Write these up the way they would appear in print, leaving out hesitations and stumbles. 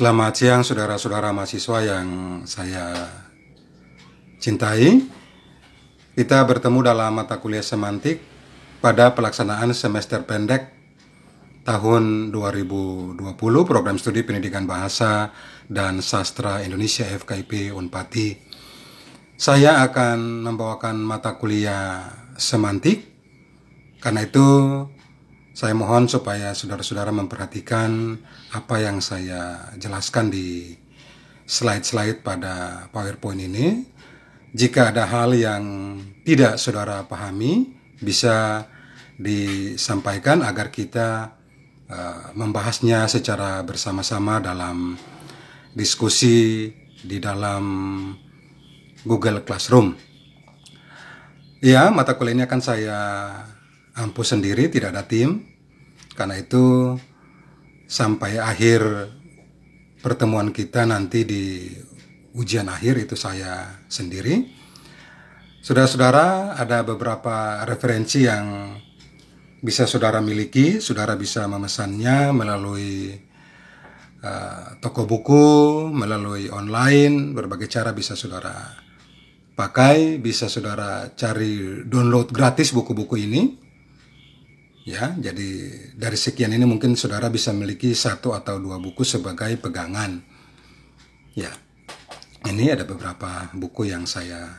Selamat siang saudara-saudara mahasiswa yang saya cintai. Kita bertemu dalam mata kuliah semantik pada pelaksanaan semester pendek tahun 2020 Program Studi Pendidikan Bahasa dan Sastra Indonesia FKIP Unpati. Saya akan membawakan mata kuliah semantik. Karena itu saya mohon supaya saudara-saudara memperhatikan apa yang saya jelaskan di slide-slide pada PowerPoint ini. Jika ada hal yang tidak saudara pahami, bisa disampaikan agar kita membahasnya secara bersama-sama dalam diskusi di dalam Google Classroom. Ya, mata kuliah ini akan saya ampuh sendiri, tidak ada tim. Karena itu sampai akhir pertemuan kita nanti di ujian akhir itu saya sendiri. Saudara-saudara, ada beberapa referensi yang bisa saudara miliki. Saudara bisa memesannya melalui toko buku, melalui online, berbagai cara bisa saudara pakai. Bisa saudara cari download gratis buku-buku ini. Ya, jadi dari sekian ini mungkin saudara bisa memiliki 1 atau 2 buku sebagai pegangan. Ya, ini ada beberapa buku yang saya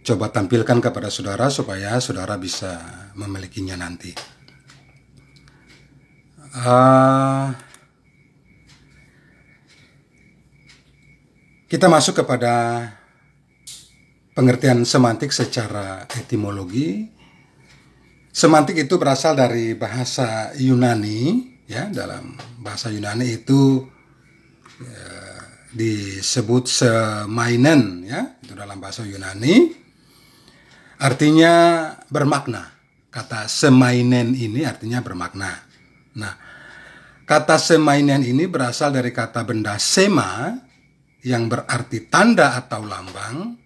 coba tampilkan kepada saudara supaya saudara bisa memilikinya nanti. Kita masuk kepada pengertian semantik secara etimologi. Semantik itu berasal dari bahasa Yunani, ya. Dalam bahasa Yunani itu disebut semainen, ya. Itu dalam bahasa Yunani. Artinya bermakna. Kata semainen ini artinya bermakna. Nah, kata semainen ini berasal dari kata benda sema yang berarti tanda atau lambang,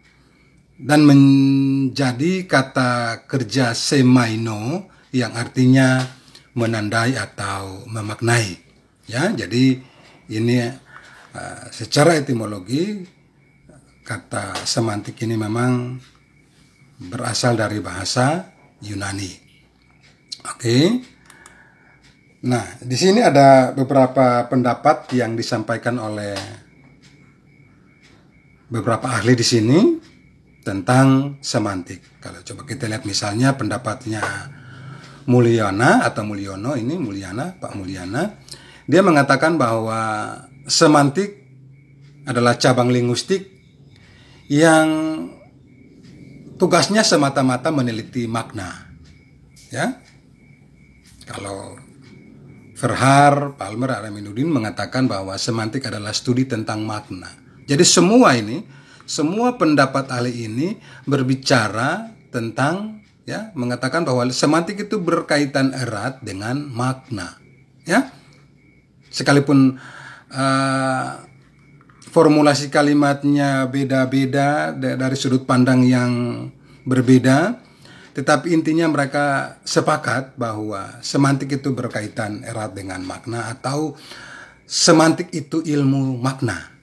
dan menjadi kata kerja semaino yang artinya menandai atau memaknai. Ya, jadi ini secara etimologi kata semantik ini memang berasal dari bahasa Yunani. Oke. Nah, di sini ada beberapa pendapat yang disampaikan oleh beberapa ahli di sini tentang semantik. Kalau coba kita lihat misalnya pendapatnya Mulyana atau Mulyono, ini Mulyana, Pak Mulyana, dia mengatakan bahwa semantik adalah cabang linguistik yang tugasnya semata-mata meneliti makna. Ya. Kalau Verhaar, Palmer, Aminuddin mengatakan bahwa semantik adalah studi tentang makna. Jadi semua pendapat ahli ini berbicara tentang, ya, mengatakan bahwa semantik itu berkaitan erat dengan makna, ya. Sekalipun formulasi kalimatnya beda-beda dari sudut pandang yang berbeda, tetapi intinya mereka sepakat bahwa semantik itu berkaitan erat dengan makna, atau semantik itu ilmu makna.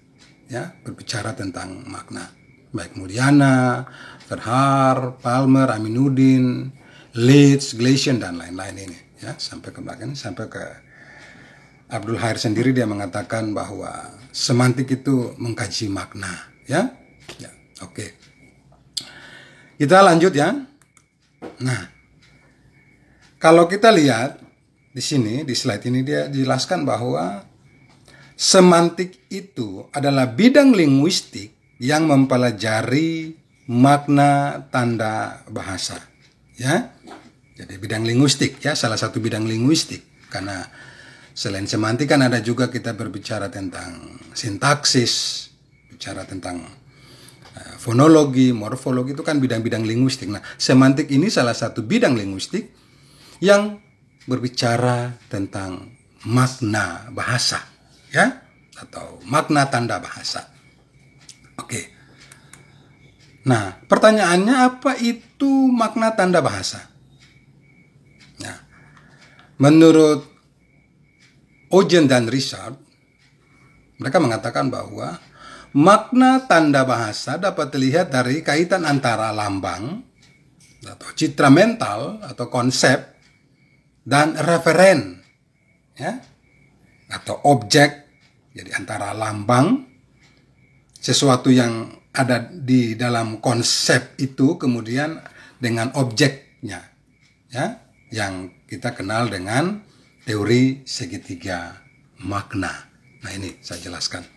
Ya, berbicara tentang makna. Baik Mulyana, Verhaar, Palmer, Aminuddin, Leeds, Glasion, dan lain-lain ini. Ya, sampai ke belakang, sampai ke Abdul Khair sendiri, dia mengatakan bahwa semantik itu mengkaji makna. Ya, ya, oke. Kita lanjut ya. Nah, kalau kita lihat di sini, di slide ini dia jelaskan bahwa semantik itu adalah bidang linguistik yang mempelajari makna tanda bahasa. Ya, jadi bidang linguistik, ya, salah satu bidang linguistik. Karena selain semantik kan ada juga kita berbicara tentang sintaksis, bicara tentang fonologi, morfologi, itu kan bidang-bidang linguistik. Nah, semantik ini salah satu bidang linguistik yang berbicara tentang makna bahasa, ya, atau makna tanda bahasa. Oke. Nah, pertanyaannya, apa itu makna tanda bahasa? Nah, menurut Ojen dan Richard, Mereka mengatakan bahwa makna tanda bahasa dapat dilihat dari kaitan antara lambang atau citra mental atau konsep dan referen, ya, atau objek. Jadi antara lambang, sesuatu yang ada di dalam konsep itu, kemudian dengan objeknya, ya, yang kita kenal dengan teori segitiga makna. Nah, ini saya jelaskan.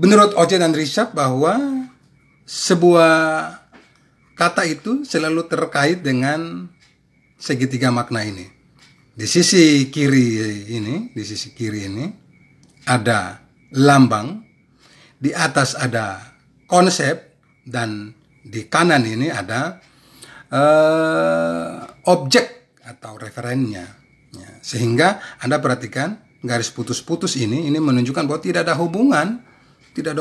Menurut Oce dan Richard bahwa sebuah kata itu selalu terkait dengan segitiga makna ini. Di sisi kiri ini ada lambang, di atas ada konsep, dan di kanan ini ada objek atau referennya. Ya, sehingga Anda perhatikan garis putus-putus ini menunjukkan bahwa tidak ada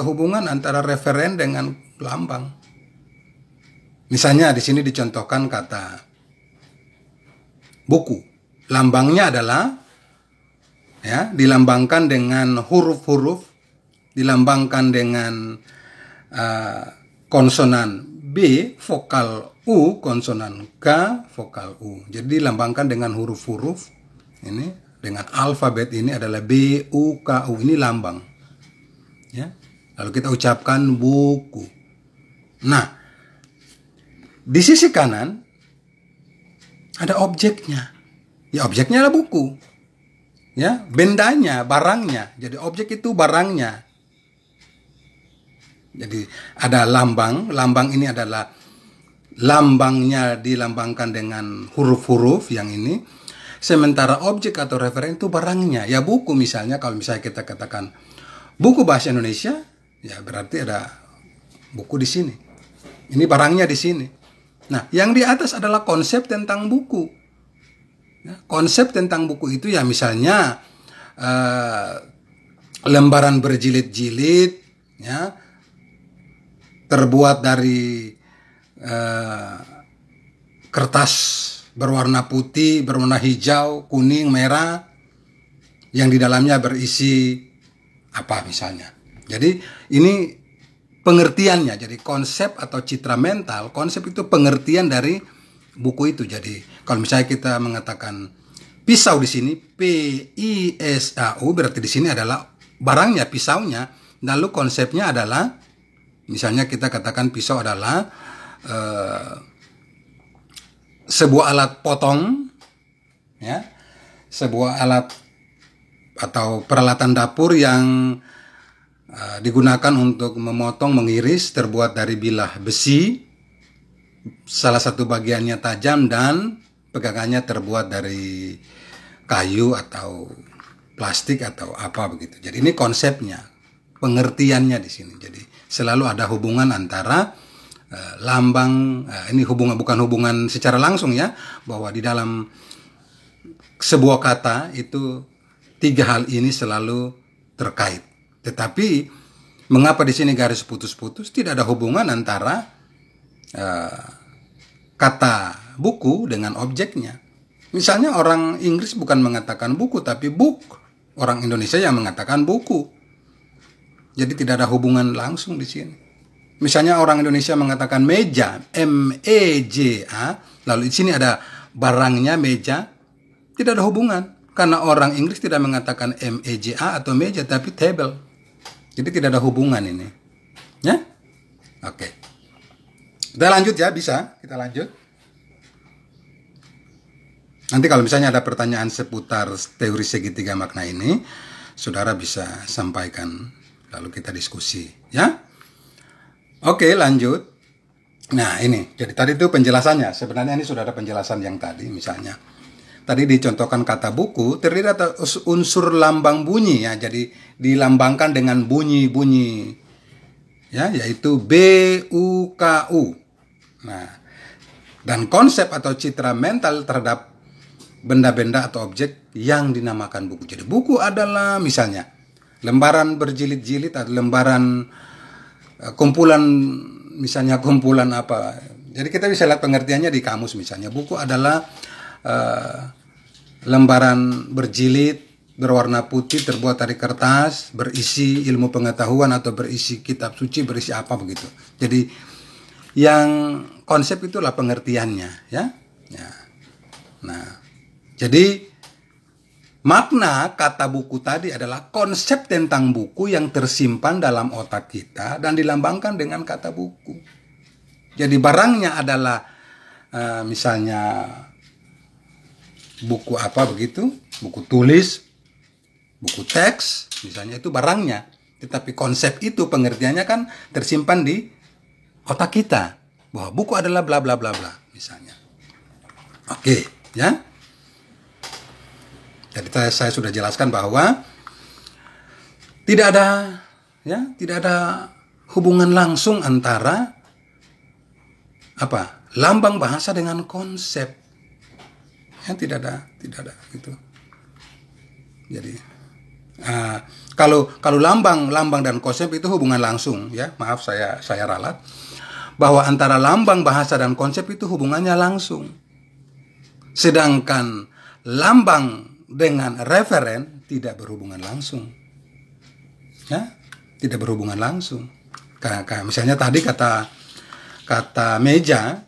hubungan antara referen dengan lambang. Misalnya di sini dicontohkan kata buku. Lambangnya adalah, ya, dilambangkan dengan huruf-huruf, dilambangkan dengan konsonan B, vokal U, konsonan K, vokal U. Jadi dilambangkan dengan huruf-huruf ini, dengan alfabet ini adalah B, U, K, U. Ini lambang. Ya. Lalu kita ucapkan buku. Nah, di sisi kanan ada objeknya. Ya, objeknya adalah buku. Ya, bendanya, barangnya. Jadi objek itu barangnya. Jadi ada lambang ini adalah lambangnya dilambangkan dengan huruf-huruf yang ini. Sementara objek atau referen itu barangnya. Ya, buku misalnya, kalau misalnya kita katakan buku bahasa Indonesia, ya berarti ada buku di sini. Ini barangnya di sini. Nah, yang di atas adalah konsep tentang buku. Ya, konsep tentang buku itu ya misalnya lembaran berjilid-jilid, ya, terbuat dari kertas berwarna putih, berwarna hijau, kuning, merah, yang di dalamnya berisi apa misalnya. Jadi ini pengertiannya. Jadi konsep atau citra mental, konsep itu pengertian dari buku itu. Jadi kalau misalnya kita mengatakan pisau di sini, P-I-S-A-U, berarti di sini adalah barangnya, pisaunya. Lalu konsepnya adalah, misalnya kita katakan pisau adalah sebuah alat potong, ya, sebuah alat atau peralatan dapur yang digunakan untuk memotong, mengiris, terbuat dari bilah besi. Salah satu bagiannya tajam dan pegangannya terbuat dari kayu atau plastik atau apa begitu. Jadi ini konsepnya, pengertiannya di sini. Jadi selalu ada hubungan antara lambang, ini bukan hubungan secara langsung ya, bahwa di dalam sebuah kata itu tiga hal ini selalu terkait. Tetapi mengapa di sini garis putus-putus? Tidak ada hubungan antara kata buku dengan objeknya. Misalnya orang Inggris bukan mengatakan buku tapi book. Orang Indonesia yang mengatakan buku. Jadi tidak ada hubungan langsung di sini. Misalnya orang Indonesia mengatakan meja, M-E-J-A, lalu di sini ada barangnya meja, tidak ada hubungan. Karena orang Inggris tidak mengatakan M-E-J-A atau meja tapi table. Jadi tidak ada hubungan ini. Ya? Oke. Kita lanjut ya, bisa? Kita lanjut. Nanti kalau misalnya ada pertanyaan seputar teori segitiga makna ini, saudara bisa sampaikan, lalu kita diskusi, ya. Oke, lanjut. Nah, ini. Jadi tadi itu penjelasannya. Sebenarnya ini sudah ada penjelasan yang tadi, misalnya. Tadi dicontohkan kata buku, terdiri atas unsur lambang bunyi, ya. Jadi dilambangkan dengan bunyi-bunyi, ya, yaitu B-U-K-U. Nah, dan konsep atau citra mental terhadap benda-benda atau objek yang dinamakan buku. Jadi buku adalah misalnya lembaran berjilid-jilid atau lembaran kumpulan, misalnya kumpulan apa. Jadi kita bisa lihat pengertiannya di kamus misalnya. Buku adalah lembaran berjilid, berwarna putih, terbuat dari kertas, berisi ilmu pengetahuan atau berisi kitab suci, berisi apa begitu. Jadi yang konsep itulah pengertiannya, ya. Ya. Nah, jadi makna kata buku tadi adalah konsep tentang buku yang tersimpan dalam otak kita dan dilambangkan dengan kata buku. Jadi barangnya adalah misalnya buku apa begitu, buku tulis, buku teks, misalnya itu barangnya. Tetapi konsep itu pengertiannya kan tersimpan di otak kita. Bahwa buku adalah bla bla bla bla, misalnya. Oke, ya. Jadi saya sudah jelaskan bahwa tidak ada hubungan langsung antara lambang bahasa dengan konsep. Ya, tidak ada gitu. Jadi kalau lambang dan konsep itu hubungan langsung, ya. Maaf saya ralat bahwa antara lambang bahasa dan konsep itu hubungannya langsung. Sedangkan lambang dengan referen tidak berhubungan langsung. Ya, tidak berhubungan langsung. Kayak misalnya tadi kata meja,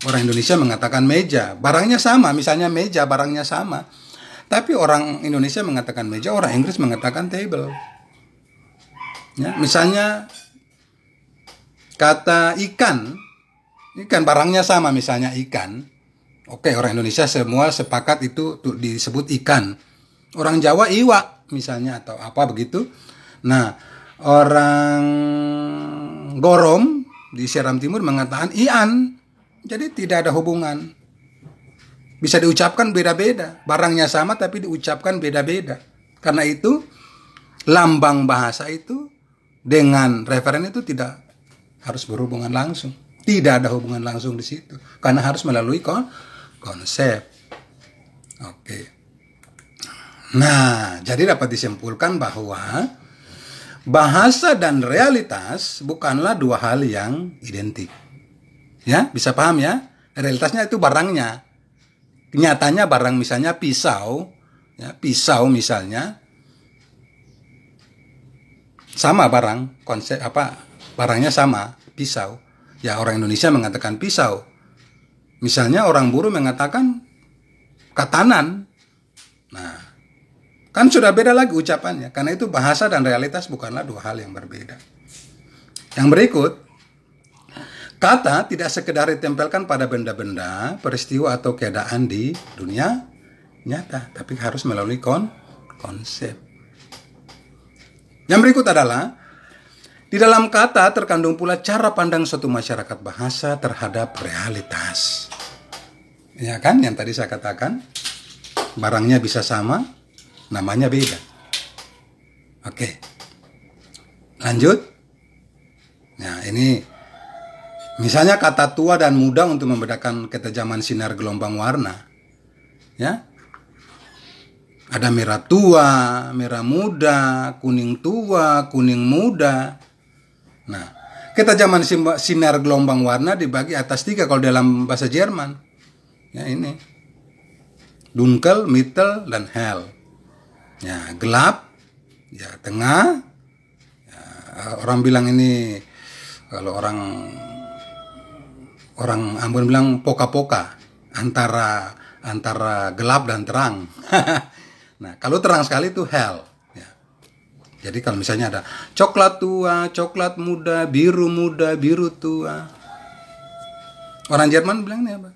orang Indonesia mengatakan meja, barangnya sama, misalnya meja barangnya sama. Tapi orang Indonesia mengatakan meja, orang Inggris mengatakan table. Ya, misalnya kata ikan barangnya sama, misalnya ikan. Oke, orang Indonesia semua sepakat itu disebut ikan. Orang Jawa iwak misalnya atau apa begitu. Nah, orang Gorom di Seram Timur mengatakan ian. Jadi tidak ada hubungan. Bisa diucapkan beda-beda. Barangnya sama tapi diucapkan beda-beda. Karena itu lambang bahasa itu dengan referen itu tidak harus berhubungan langsung. Tidak ada hubungan langsung di situ. Karena harus melalui konsep. Oke. Nah, jadi dapat disimpulkan bahwa bahasa dan realitas bukanlah dua hal yang identik. Ya, bisa paham ya? Realitasnya itu barangnya. Nyatanya barang misalnya pisau, ya, pisau misalnya sama barang, konsep barangnya sama, pisau. Ya, orang Indonesia mengatakan pisau. Misalnya orang Buru mengatakan katanan. Nah, kan sudah beda lagi ucapannya. Karena itu bahasa dan realitas bukanlah dua hal yang berbeda. Yang berikut, kata tidak sekedar ditempelkan pada benda-benda, peristiwa atau keadaan di dunia nyata, tapi harus melalui konsep. Yang berikut adalah di dalam kata terkandung pula cara pandang suatu masyarakat bahasa terhadap realitas. Ya kan, yang tadi saya katakan, barangnya bisa sama, namanya beda. Oke, lanjut. Nah, ini misalnya kata tua dan muda untuk membedakan ketajaman sinar gelombang warna. Ya. Ada merah tua, merah muda, kuning tua, kuning muda. Nah, ketajaman sinar gelombang warna dibagi atas 3 kalau dalam bahasa Jerman. Ya, ini. Dunkel, mittel, dan hell. Ya, gelap, ya tengah. Ya, orang bilang ini, kalau orang Ambon bilang poka-poka, antara gelap dan terang. Nah, kalau terang sekali itu hell. Ya. Jadi kalau misalnya ada coklat tua, coklat muda, biru tua. Orang Jerman bilang ini apa?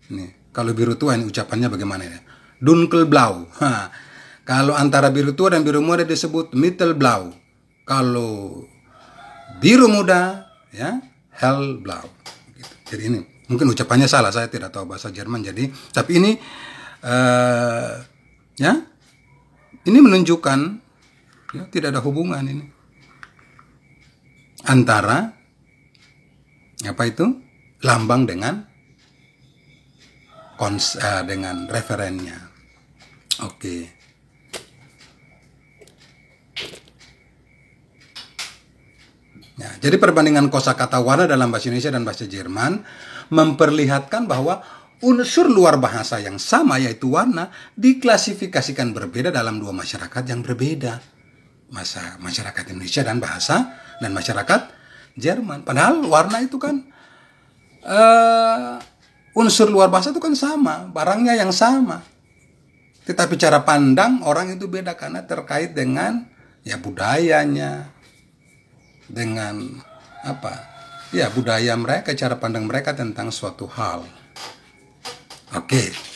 Ini, kalau biru tua ini ucapannya bagaimana ya? Dunkelblau. Kalau antara biru tua dan biru muda disebut mittelblau. Kalau biru muda, ya, hellblau. Jadi ini mungkin ucapannya salah, saya tidak tahu bahasa Jerman. Jadi, tapi ini ya, ini menunjukkan ya, tidak ada hubungan ini antara apa itu lambang dengan dengan referennya. Oke. Ya, jadi perbandingan kosakata warna dalam bahasa Indonesia dan bahasa Jerman memperlihatkan bahwa unsur luar bahasa yang sama yaitu warna diklasifikasikan berbeda dalam dua masyarakat yang berbeda. Masyarakat Indonesia dan masyarakat Jerman. Padahal warna itu kan unsur luar bahasa itu kan sama, barangnya yang sama. Tetapi cara pandang orang itu beda karena terkait dengan ya budayanya, dengan budaya mereka, cara pandang mereka tentang suatu hal. Oke.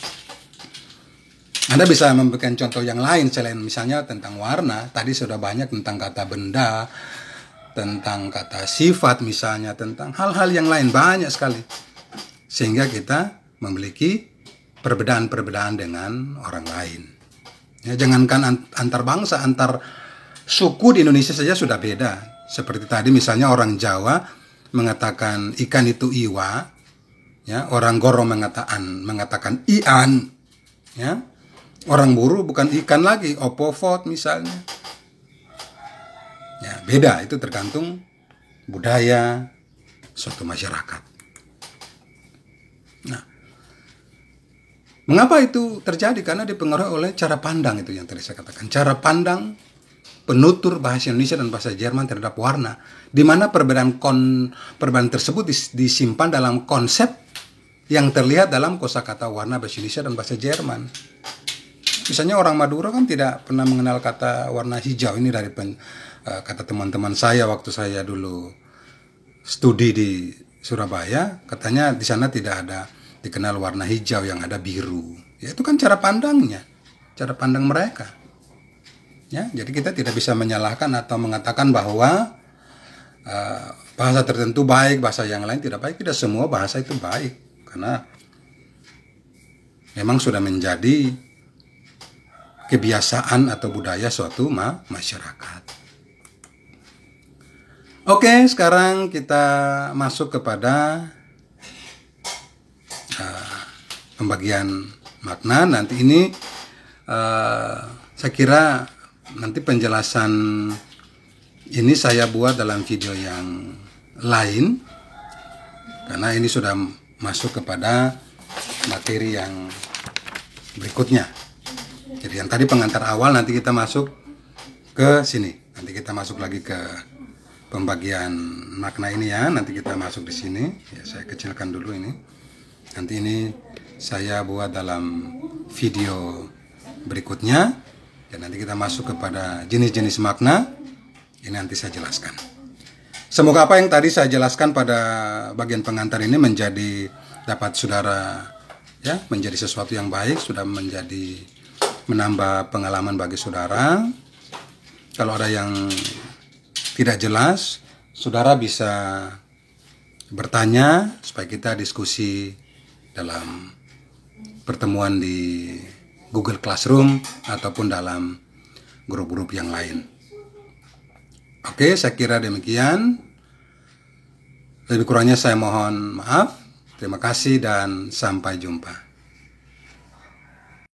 Anda bisa memberikan contoh yang lain selain misalnya tentang warna. Tadi sudah banyak tentang kata benda, tentang kata sifat misalnya, tentang hal-hal yang lain banyak sekali. Sehingga kita memiliki perbedaan-perbedaan dengan orang lain. Ya, jangankan antar bangsa, antar suku di Indonesia saja sudah beda. Seperti tadi misalnya orang Jawa mengatakan ikan itu iwa, ya, orang Goro mengatakan ian, ya. Orang Buru bukan ikan lagi, opovot misalnya. Ya, beda, itu tergantung budaya suatu masyarakat. Nah, mengapa itu terjadi? Karena dipengaruhi oleh cara pandang itu yang tadi saya katakan. Cara pandang penutur bahasa Indonesia dan bahasa Jerman terhadap warna, di mana perbedaan tersebut disimpan dalam konsep yang terlihat dalam kosakata warna bahasa Indonesia dan bahasa Jerman. Misalnya orang Madura kan tidak pernah mengenal kata warna hijau. Ini dari kata teman-teman saya waktu saya dulu studi di Surabaya, katanya di sana tidak ada dikenal warna hijau, yang ada biru. Ya itu kan cara pandangnya, cara pandang mereka. Ya, jadi kita tidak bisa menyalahkan atau mengatakan bahwa bahasa tertentu baik, bahasa yang lain tidak baik. Tidak semua bahasa itu baik, karena memang sudah menjadi kebiasaan atau budaya suatu masyarakat. Oke, sekarang kita masuk kepada pembagian makna. Nanti ini saya kira nanti penjelasan ini saya buat dalam video yang lain, karena ini sudah masuk kepada materi yang berikutnya. Jadi yang tadi pengantar awal, nanti kita masuk ke sini. Nanti kita masuk lagi ke pembagian makna ini ya. Nanti kita masuk di sini. Ya, saya kecilkan dulu ini. Nanti ini saya buat dalam video berikutnya. Dan nanti kita masuk kepada jenis-jenis makna. Ini nanti saya jelaskan. Semoga apa yang tadi saya jelaskan pada bagian pengantar ini dapat saudara ya menjadi sesuatu yang baik, sudah menambah pengalaman bagi saudara. Kalau ada yang tidak jelas, saudara bisa bertanya supaya kita diskusi dalam pertemuan di Google Classroom ataupun dalam grup-grup yang lain. Oke, saya kira demikian. Lebih kurangnya saya mohon maaf. Terima kasih dan sampai jumpa.